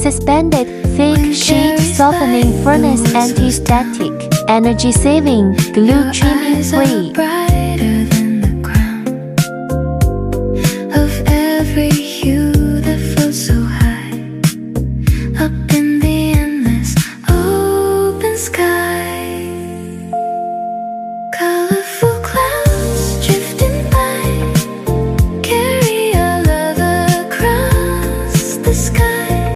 Suspended thick sheet softening furnace anti-static. Energy saving, glue trimming free. Brighter than the crown of every hue that floats so high up in